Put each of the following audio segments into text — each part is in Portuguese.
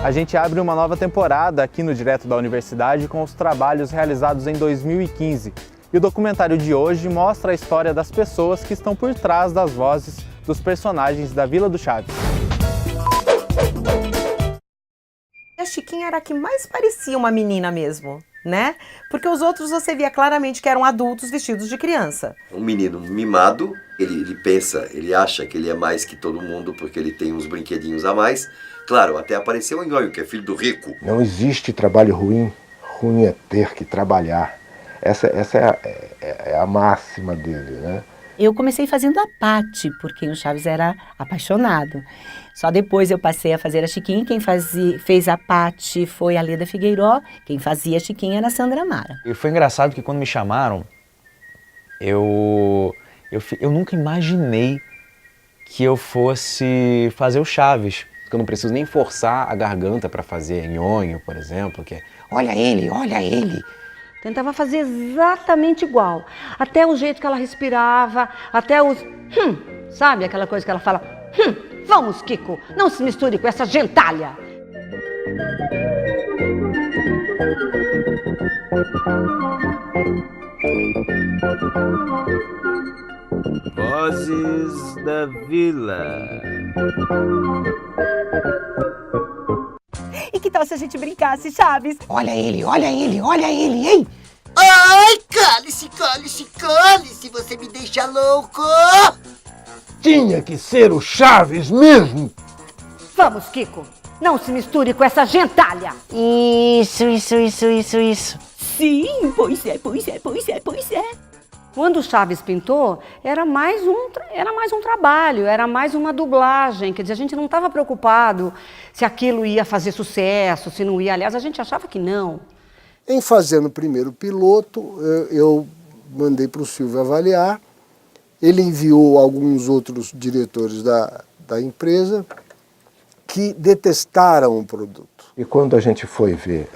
A gente abre uma nova temporada aqui no Direto da Universidade com os trabalhos realizados em 2015. E o documentário de hoje mostra a história das pessoas que estão por trás das vozes dos personagens da Vila do Chaves. A Chiquinha era a que mais parecia uma menina mesmo, né? Porque os outros você via claramente que eram adultos vestidos de criança. Um menino mimado, ele pensa, ele acha que ele é mais que todo mundo porque ele tem uns brinquedinhos a mais. Claro, até apareceu o Nhonho, que é filho do rico. Não existe trabalho ruim, ruim é ter que trabalhar. Essa é a máxima dele, né? Eu comecei fazendo a Pati, porque o Chaves era apaixonado. Só depois eu passei a fazer a Chiquinha. Quem fez a Pati foi a Leda Figueiró. Quem fazia a Chiquinha era a Sandra Mara. E foi engraçado que quando me chamaram, eu nunca imaginei que eu fosse fazer o Chaves. Eu não preciso nem forçar a garganta para fazer Nhonho, por exemplo, que é olha ele, olha ele. Tentava fazer exatamente igual. Até o jeito que ela respirava, até os... sabe aquela coisa que ela fala? Vamos, Kiko, não se misture com essa gentalha. Vozes da Vila. E que tal se a gente brincasse, Chaves? Olha ele, hein? Ai, cale-se, cale-se, cale-se, você me deixa louco! Tinha que ser o Chaves mesmo! Vamos, Kiko, não se misture com essa gentalha. Isso. Sim, pois é. Quando o Chaves pintou, era mais um trabalho, era mais uma dublagem. Quer dizer, a gente não estava preocupado se aquilo ia fazer sucesso, se não ia. Aliás, a gente achava que não. Em fazendo o primeiro piloto, eu mandei para o Silvio avaliar. Ele enviou alguns outros diretores da empresa que detestaram o produto. E quando a gente foi ver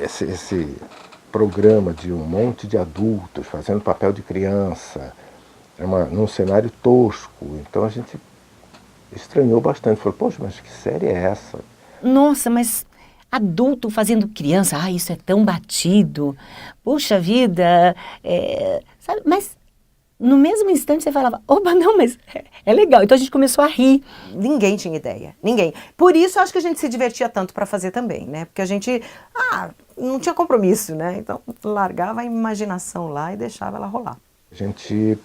esse programa de um monte de adultos fazendo papel de criança, num cenário tosco, então a gente estranhou bastante. Falou, poxa, mas que série é essa? Nossa, mas adulto fazendo criança, isso é tão batido. Puxa vida, sabe? Mas no mesmo instante você falava, opa, não, mas é legal. Então a gente começou a rir. Ninguém tinha ideia, ninguém. Por isso eu acho que a gente se divertia tanto para fazer também, né? Porque a gente não tinha compromisso, né? Então largava a imaginação lá e deixava ela rolar. A gente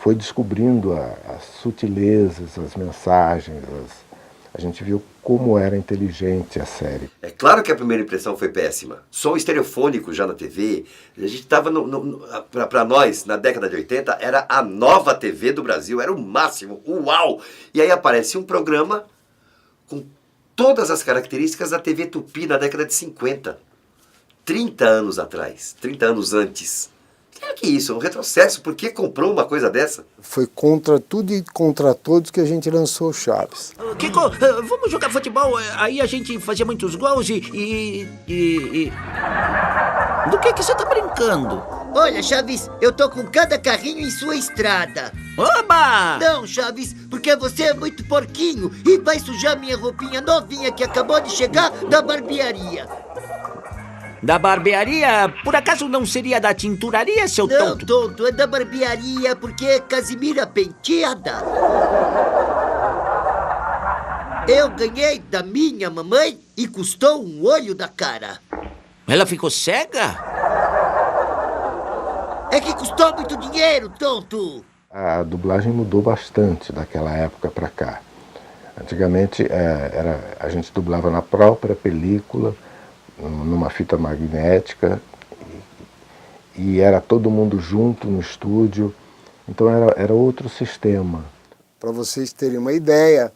foi descobrindo as sutilezas, as mensagens, a gente viu como era inteligente a série. É claro que a primeira impressão foi péssima. Som estereofônico já na TV, a gente estava, para nós, na década de 80, era a nova TV do Brasil, era o máximo, uau! E aí aparece um programa com todas as características da TV Tupi na década de 50. 30 anos atrás, 30 anos antes. Que isso? É um retrocesso. Por que comprou uma coisa dessa? Foi contra tudo e contra todos que a gente lançou o Chaves. Kiko, vamos jogar futebol. Aí a gente fazia muitos gols e... Do que você tá brincando? Olha, Chaves, eu tô com cada carrinho em sua estrada. Oba! Não, Chaves, porque você é muito porquinho e vai sujar minha roupinha novinha que acabou de chegar da barbearia. Da barbearia? Por acaso não seria da tinturaria, seu tonto? Não, tonto, é da barbearia porque é Casimira penteada. Eu ganhei da minha mamãe e custou um olho da cara. Ela ficou cega? É que custou muito dinheiro, tonto. A dublagem mudou bastante daquela época para cá. Antigamente a gente dublava na própria película, numa fita magnética, e era todo mundo junto no estúdio, então era outro sistema. Para vocês terem uma ideia,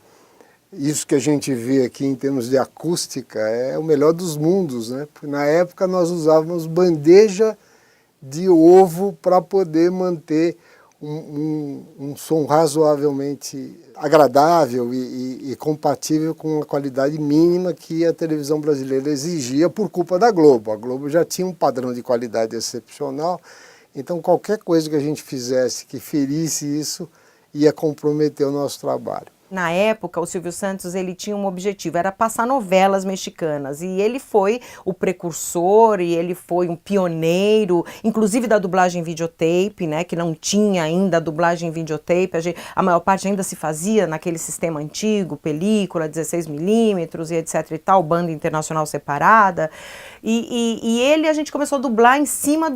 isso que a gente vê aqui em termos de acústica é o melhor dos mundos, né? Porque na época nós usávamos bandeja de ovo para poder manter um som razoavelmente agradável e compatível com a qualidade mínima que a televisão brasileira exigia por culpa da Globo. A Globo já tinha um padrão de qualidade excepcional, então qualquer coisa que a gente fizesse que ferisse isso ia comprometer o nosso trabalho. Na época, o Silvio Santos, ele tinha um objetivo, era passar novelas mexicanas, e ele foi o precursor, e ele foi um pioneiro, inclusive da dublagem em videotape, né, que não tinha ainda a dublagem em videotape, a maior parte ainda se fazia naquele sistema antigo, película, 16mm e etc e tal, banda internacional separada, e ele, a gente começou a dublar em cima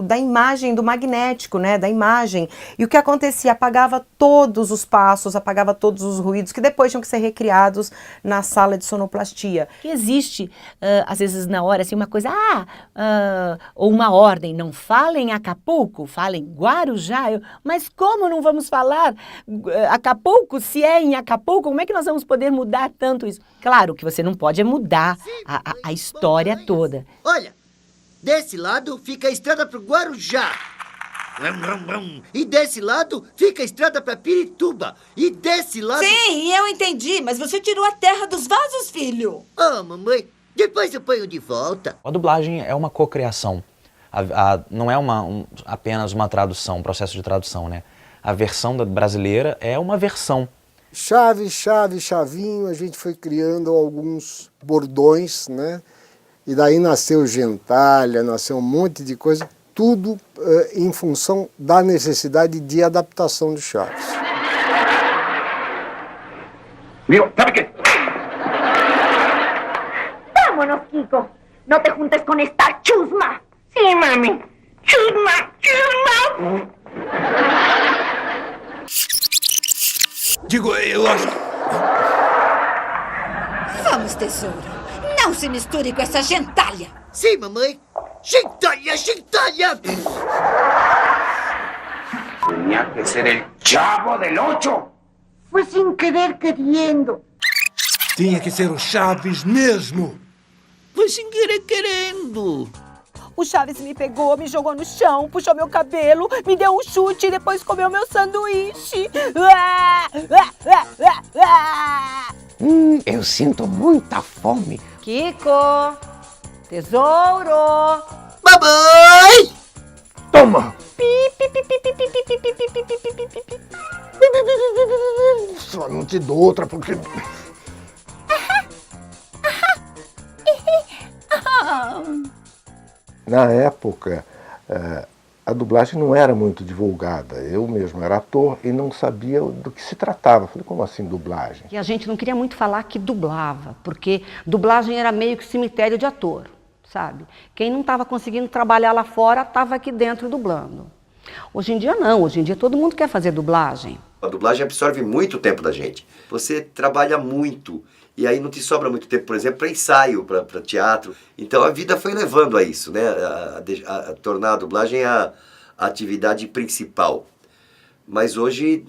da imagem, do magnético, né, da imagem, e o que acontecia? Apagava todos os passos, apagava todos os ruídos que depois tinham que ser recriados na sala de sonoplastia. Que existe, às vezes na hora, assim, uma coisa, ou uma ordem, não falem Acapulco, falem Guarujá, mas como não vamos falar Acapulco, se é em Acapulco, como é que nós vamos poder mudar tanto isso? Claro que você não pode mudar a história toda. Olha, desse lado fica a estrada pro Guarujá. E desse lado fica a estrada para Pirituba. E desse lado... Sim, eu entendi, mas você tirou a terra dos vasos, filho. Ah, mamãe, depois eu ponho de volta. A dublagem é uma cocriação. Não é apenas uma tradução, um processo de tradução, né? A versão brasileira é uma versão. Chave, chave, chavinho, a gente foi criando alguns bordões, né? E daí nasceu gentalha, nasceu um monte de coisa, tudo em função da necessidade de adaptação de Chaves. Mira, ¿sabe qué? Vámonos, Kiko. No te juntes con esta chusma. Sí, mami. Chusma, chusma. Digo, eu acho... Vamos, tesouro. Não se misture com essa gentalha. Sim, mamãe. Gentalha, gentalha. Tenía que ser el Chavo del Ocho. Fue sin querer queriendo. Tinha que ser o Chaves mesmo. Foi sem querer querendo. O Chaves me pegou, me jogou no chão, puxou meu cabelo, me deu um chute e depois comeu meu sanduíche. Eu sinto muita fome. Kiko, tesouro. Mamãe! Toma! Só não te dou outra porque... Na época, a dublagem não era muito divulgada. Eu mesmo era ator e não sabia do que se tratava. Falei, como assim dublagem? E a gente não queria muito falar que dublava, porque dublagem era meio que cemitério de ator, sabe? Quem não estava conseguindo trabalhar lá fora estava aqui dentro dublando. Hoje em dia não, hoje em dia todo mundo quer fazer dublagem. A dublagem absorve muito tempo da gente. Você trabalha muito e aí não te sobra muito tempo, por exemplo, para ensaio, para teatro. Então a vida foi levando a isso, né? A tornar a dublagem a atividade principal. Mas hoje,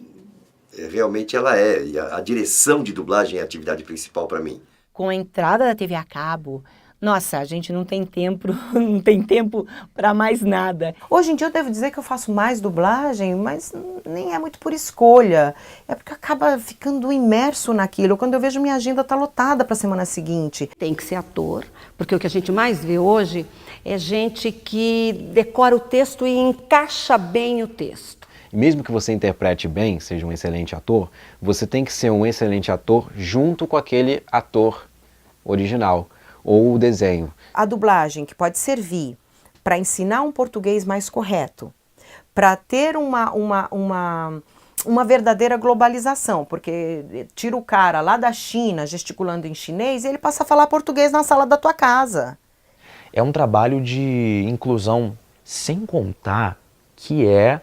realmente ela é. E a direção de dublagem é a atividade principal para mim. Com a entrada da TV a cabo, nossa, a gente não tem tempo, não tem tempo para mais nada. Hoje em dia eu devo dizer que eu faço mais dublagem, mas nem é muito por escolha. É porque acaba ficando imerso naquilo. Quando eu vejo minha agenda tá lotada para a semana seguinte. Tem que ser ator, porque o que a gente mais vê hoje é gente que decora o texto e encaixa bem o texto. Mesmo que você interprete bem, seja um excelente ator, você tem que ser um excelente ator junto com aquele ator original. Ou o desenho. A dublagem que pode servir para ensinar um português mais correto, para ter uma verdadeira globalização, porque tira o cara lá da China gesticulando em chinês e ele passa a falar português na sala da tua casa. É um trabalho de inclusão, sem contar que é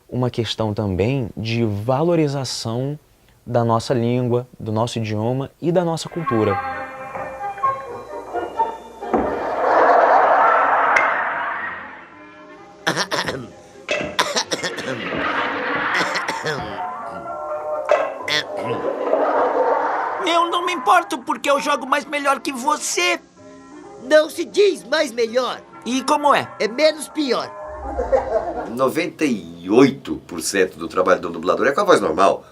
uma questão também de valorização da nossa língua, do nosso idioma e da nossa cultura. Eu não me importo porque eu jogo mais melhor que você. Não se diz mais melhor. E como é? É menos pior. 98% do trabalho do dublador é com a voz normal.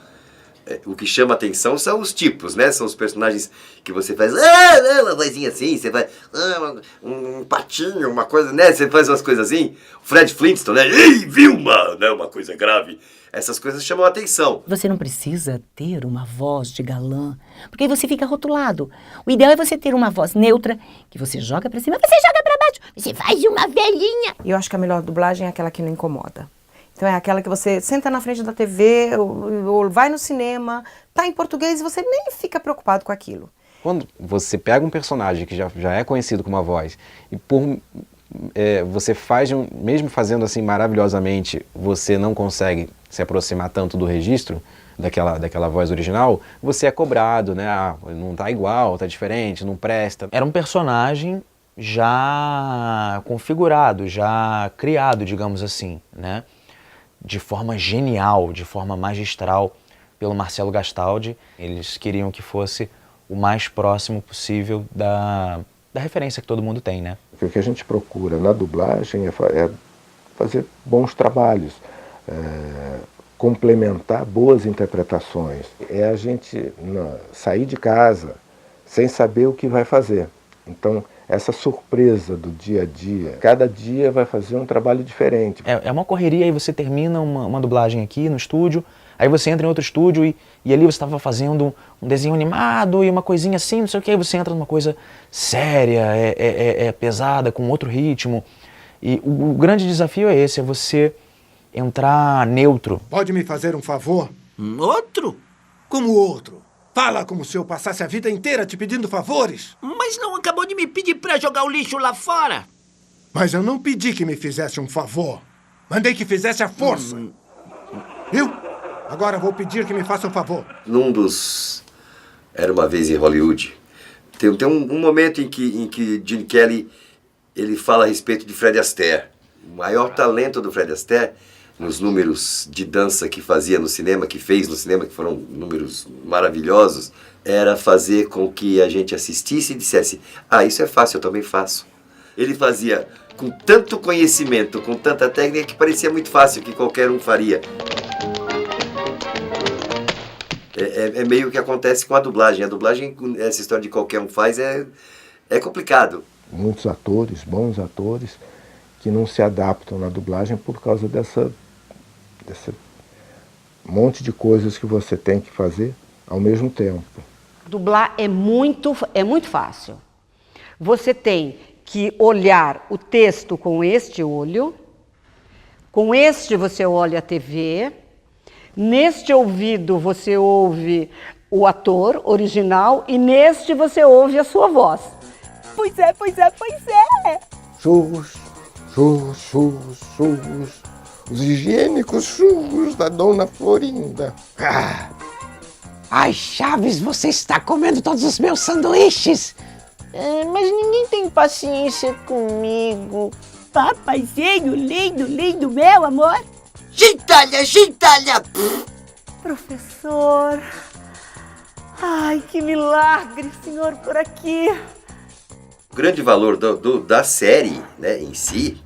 O que chama atenção são os tipos, né? São os personagens que você faz, uma vozinha assim, você faz um patinho, uma coisa, né? Você faz umas coisas assim. Fred Flintstone, né? Ei, Vilma! Né? Uma coisa grave. Essas coisas chamam a atenção. Você não precisa ter uma voz de galã, porque aí você fica rotulado. O ideal é você ter uma voz neutra, que você joga pra cima, você joga pra baixo, você faz uma velhinha. E eu acho que a melhor dublagem é aquela que não incomoda. Então é aquela que você senta na frente da TV ou vai no cinema, tá em português e você nem fica preocupado com aquilo. Quando você pega um personagem que já é conhecido com uma voz e você faz, mesmo fazendo assim maravilhosamente, você não consegue se aproximar tanto do registro daquela voz original, você é cobrado, né? Não tá igual, tá diferente, não presta. Era um personagem já configurado, já criado, digamos assim, né? De forma genial, de forma magistral pelo Marcelo Gastaldi. Eles queriam que fosse o mais próximo possível da referência que todo mundo tem, né? O que a gente procura na dublagem é fazer bons trabalhos, complementar boas interpretações. É a gente sair de casa sem saber o que vai fazer. Então, essa surpresa do dia a dia, cada dia vai fazer um trabalho diferente. É uma correria, aí você termina uma dublagem aqui no estúdio, aí você entra em outro estúdio e ali você estava fazendo um desenho animado e uma coisinha assim, não sei o que, aí você entra numa coisa séria, pesada, com outro ritmo. E o grande desafio é esse, é você entrar neutro. Pode me fazer um favor? Outro? Como outro? Fala como se eu passasse a vida inteira te pedindo favores. Mas não acabou de me pedir pra jogar o lixo lá fora? Mas eu não pedi que me fizesse um favor. Mandei que fizesse a força. Viu? Agora vou pedir que me faça um favor. Num dos Era Uma Vez em Hollywood, tem um momento em que Gene Kelly ele fala a respeito de Fred Astaire. O maior talento do Fred Astaire, nos números de dança que fazia no cinema, que fez no cinema, que foram números maravilhosos, era fazer com que a gente assistisse e dissesse, isso é fácil, eu também faço. Ele fazia com tanto conhecimento, com tanta técnica, que parecia muito fácil, que qualquer um faria. É meio que acontece com a dublagem. A dublagem, essa história de qualquer um faz, é complicado. Muitos atores, bons atores, que não se adaptam na dublagem por causa desse monte de coisas que você tem que fazer ao mesmo tempo. Dublar é muito fácil. Você tem que olhar o texto com este olho, com este você olha a TV, neste ouvido você ouve o ator original e neste você ouve a sua voz. Pois é, pois é, pois é! Churros, churros, churros, churros. Os higiênicos churros da Dona Florinda. Ai, Chaves, você está comendo todos os meus sanduíches. Mas ninguém tem paciência comigo. Papaizinho, lindo, lindo, meu amor. Gentalha, gentalha! Professor. Ai, que milagre, senhor, por aqui. O grande valor da série, né, em si,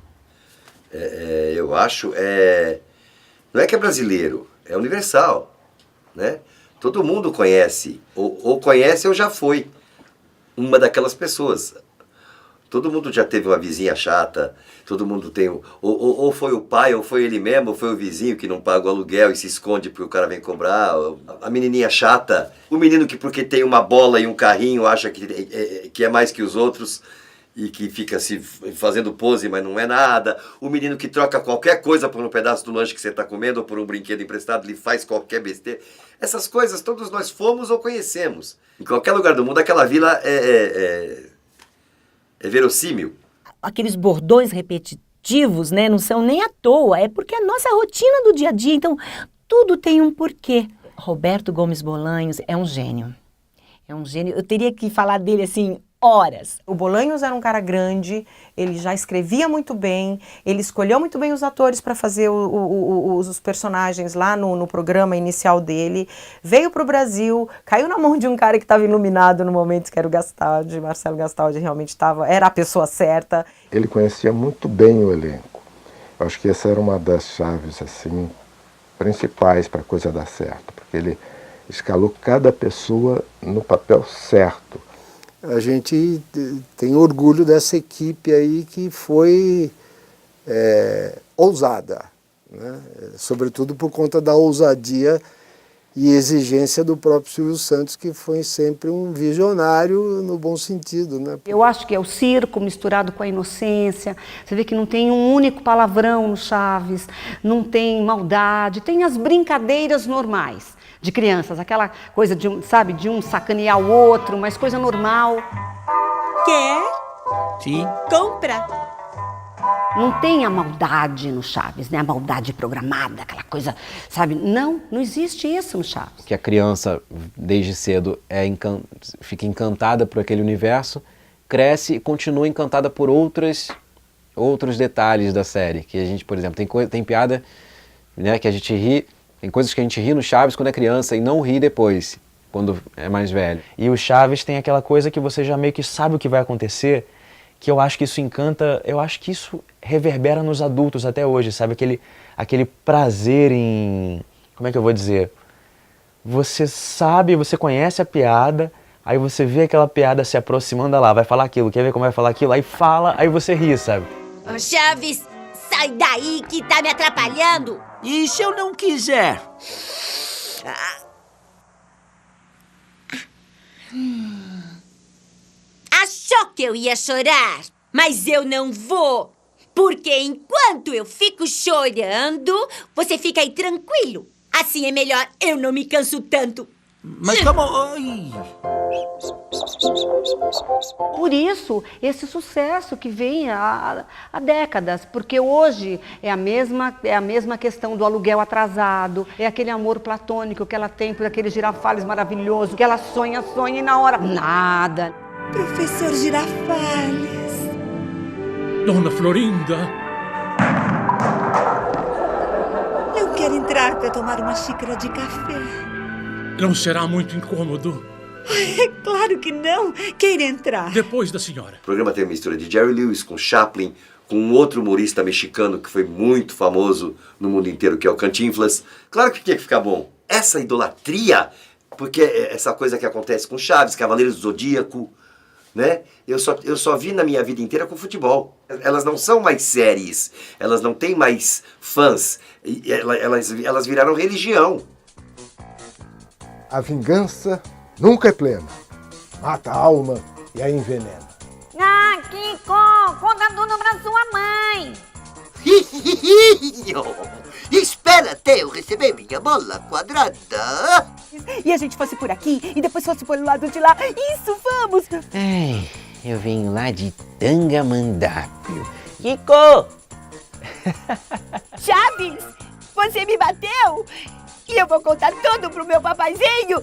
eu acho, não é que é brasileiro, é universal, né? Todo mundo conhece, ou conhece ou já foi uma daquelas pessoas. Todo mundo já teve uma vizinha chata, todo mundo tem, ou foi o pai, ou foi ele mesmo, ou foi o vizinho que não paga o aluguel e se esconde porque o cara vem cobrar, a menininha chata, o menino que porque tem uma bola e um carrinho acha que é mais que os outros e que fica se fazendo pose, mas não é nada, o menino que troca qualquer coisa por um pedaço do lanche que você está comendo ou por um brinquedo emprestado, ele faz qualquer besteira. Essas coisas todos nós fomos ou conhecemos. Em qualquer lugar do mundo, aquela vila é verossímil. Aqueles bordões repetitivos, né, não são nem à toa, é porque é a nossa rotina do dia a dia, então tudo tem um porquê. Roberto Gomes Bolanhos é um gênio. É um gênio. Eu teria que falar dele assim horas. O Bolanhos era um cara grande, ele já escrevia muito bem, ele escolheu muito bem os atores para fazer os personagens lá no programa inicial dele, veio para o Brasil, caiu na mão de um cara que estava iluminado no momento, que era o Gastaldi, Marcelo Gastaldi realmente era a pessoa certa. Ele conhecia muito bem o elenco. Eu acho que essa era uma das chaves assim, principais para a coisa dar certo, porque escalou cada pessoa no papel certo. A gente tem orgulho dessa equipe aí que foi ousada, né? Sobretudo por conta da ousadia e exigência do próprio Silvio Santos, que foi sempre um visionário no bom sentido, né? Eu acho que é o circo misturado com a inocência. Você vê que não tem um único palavrão no Chaves, não tem maldade, tem as brincadeiras normais de crianças, aquela coisa de de um sacanear o outro, mas coisa normal. Quer? Sim. Compra. Não tem a maldade no Chaves, né? A maldade programada, aquela coisa, sabe? Não existe isso no Chaves. Que a criança, desde cedo, fica encantada por aquele universo, cresce e continua encantada por outros detalhes da série. Que a gente, por exemplo, tem piada, né, que a gente ri, tem coisas que a gente ri no Chaves quando é criança e não ri depois, quando é mais velho. E o Chaves tem aquela coisa que você já meio que sabe o que vai acontecer, que eu acho que isso encanta, eu acho que isso reverbera nos adultos até hoje, sabe? Aquele prazer em... Como é que eu vou dizer? Você sabe, você conhece a piada, aí você vê aquela piada se aproximando, lá, vai falar aquilo, quer ver como vai falar aquilo? Aí fala, aí você ri, sabe? Ô, Chaves, sai daí que tá me atrapalhando. E se eu não quiser? Achou que eu ia chorar, mas eu não vou. Porque enquanto eu fico chorando, você fica aí tranquilo. Assim é melhor, eu não me canso tanto. Mas como... Ai. Por isso, esse sucesso que vem há décadas, porque hoje é a mesma questão do aluguel atrasado, é aquele amor platônico que ela tem por aquele Girafales maravilhoso, que ela sonha e na hora, nada. Professor Girafales. Dona Florinda. Eu quero entrar para tomar uma xícara de café. Não será muito incômodo? É claro que não. Queira entrar. Depois da senhora. O programa tem a mistura de Jerry Lewis com Chaplin, com um outro humorista mexicano que foi muito famoso no mundo inteiro, que é o Cantinflas. Claro que tinha que ficar bom. Essa idolatria, porque essa coisa que acontece com Chaves, Cavaleiros do Zodíaco, né? Eu só vi na minha vida inteira com futebol. Elas não são mais séries, elas não têm mais fãs, elas viraram religião. A vingança nunca é plena. Mata a alma e a envenena. Ah, Kiko, conta tudo pra sua mãe. Espera até eu receber minha bola quadrada. E a gente fosse por aqui e depois fosse pelo lado de lá. Isso, vamos! Ai, eu venho lá de Tangamandápio. Kiko! Chaves, você me bateu? E eu vou contar tudo pro meu papaizinho.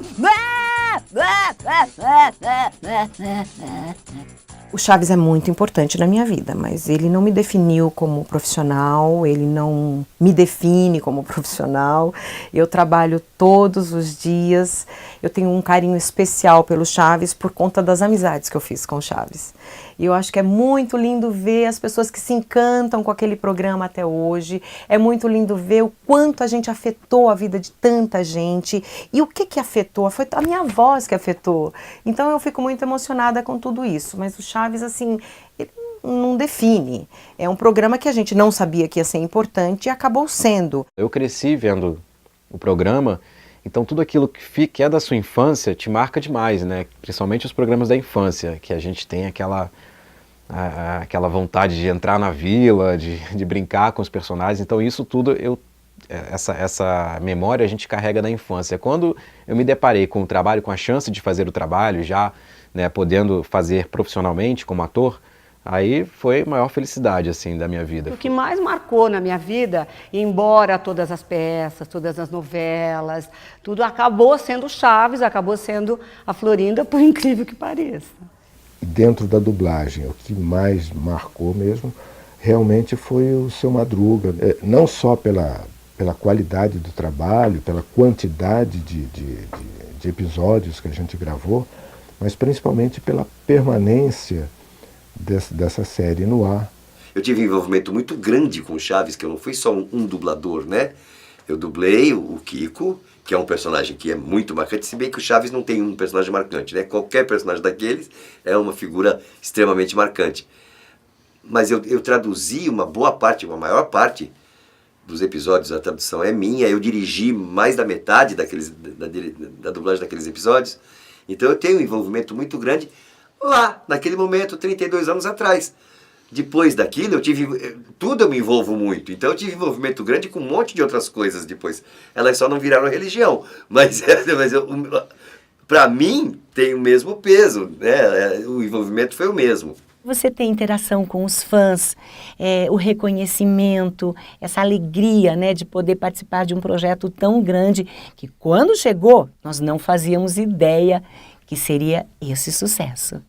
O Chaves é muito importante na minha vida, mas ele não me definiu como profissional, ele não me define como profissional. Eu trabalho todos os dias, eu tenho um carinho especial pelo Chaves por conta das amizades que eu fiz com o Chaves. E eu acho que é muito lindo ver as pessoas que se encantam com aquele programa até hoje. É muito lindo ver o quanto a gente afetou a vida de tanta gente. E o que afetou? Foi a minha voz que afetou. Então eu fico muito emocionada com tudo isso. Mas o Chaves, assim, ele não define. É um programa que a gente não sabia que ia ser importante e acabou sendo. Eu cresci vendo o programa, então tudo aquilo que é da sua infância te marca demais, né? Principalmente os programas da infância, que a gente tem aquela vontade de entrar na vila, de brincar com os personagens. Então isso tudo, essa memória a gente carrega da infância. Quando eu me deparei com o trabalho, com a chance de fazer o trabalho, já, né, podendo fazer profissionalmente como ator, aí foi a maior felicidade, assim, da minha vida. O que mais marcou na minha vida, embora todas as peças, todas as novelas, tudo acabou sendo Chaves, acabou sendo a Florinda, por incrível que pareça. E dentro da dublagem, o que mais marcou mesmo, realmente foi o Seu Madruga. Não só pela qualidade do trabalho, pela quantidade de episódios que a gente gravou, mas principalmente pela permanência dessa série no ar. Eu tive um envolvimento muito grande com o Chaves, que eu não fui só um dublador, né? Eu dublei o Kiko, que é um personagem que é muito marcante, se bem que o Chaves não tem um personagem marcante, né? Qualquer personagem daqueles é uma figura extremamente marcante. Mas eu traduzi uma maior parte dos episódios, a tradução é minha, eu dirigi mais da metade da dublagem daqueles episódios, então eu tenho um envolvimento muito grande lá, naquele momento, 32 anos atrás. Depois daquilo, eu me envolvo muito, então eu tive envolvimento grande com um monte de outras coisas depois. Elas só não viraram religião, mas para mim tem o mesmo peso, né? O envolvimento foi o mesmo. Você tem interação com os fãs, o reconhecimento, essa alegria, né, de poder participar de um projeto tão grande que quando chegou, nós não fazíamos ideia que seria esse sucesso.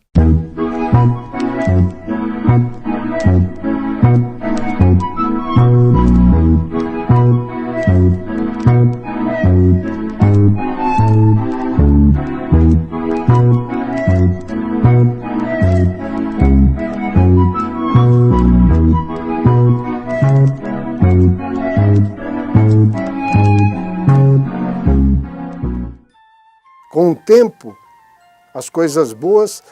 Com o tempo, as coisas boas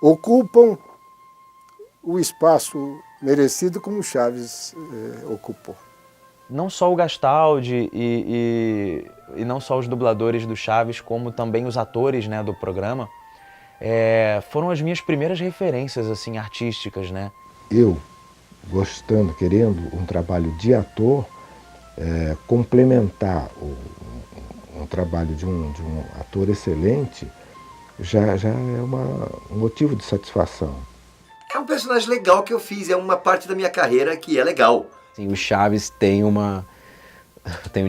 ocupam o espaço merecido como Chaves ocupou. Não só o Gastaldi e não só os dubladores do Chaves, como também os atores, né, do programa, foram as minhas primeiras referências assim, artísticas, né? Eu, querendo um trabalho de ator, complementar um trabalho de um ator excelente, já é um motivo de satisfação. É um personagem legal que eu fiz, é uma parte da minha carreira que é legal. Sim, o Chaves tem um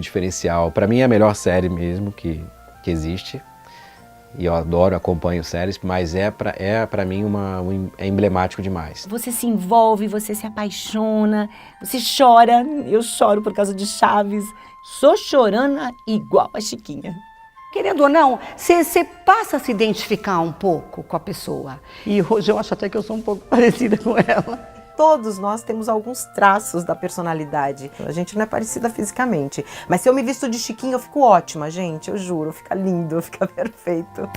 diferencial. Para mim é a melhor série mesmo que existe. E eu adoro, acompanho séries, mas para mim é emblemático demais. Você se envolve, você se apaixona, você chora. Eu choro por causa de Chaves. Sou chorona igual a Chiquinha. Querendo ou não, você passa a se identificar um pouco com a pessoa. E hoje eu acho até que eu sou um pouco parecida com ela. Todos nós temos alguns traços da personalidade. A gente não é parecida fisicamente. Mas se eu me visto de Chiquinha, eu fico ótima, gente. Eu juro, fica lindo, fica perfeito.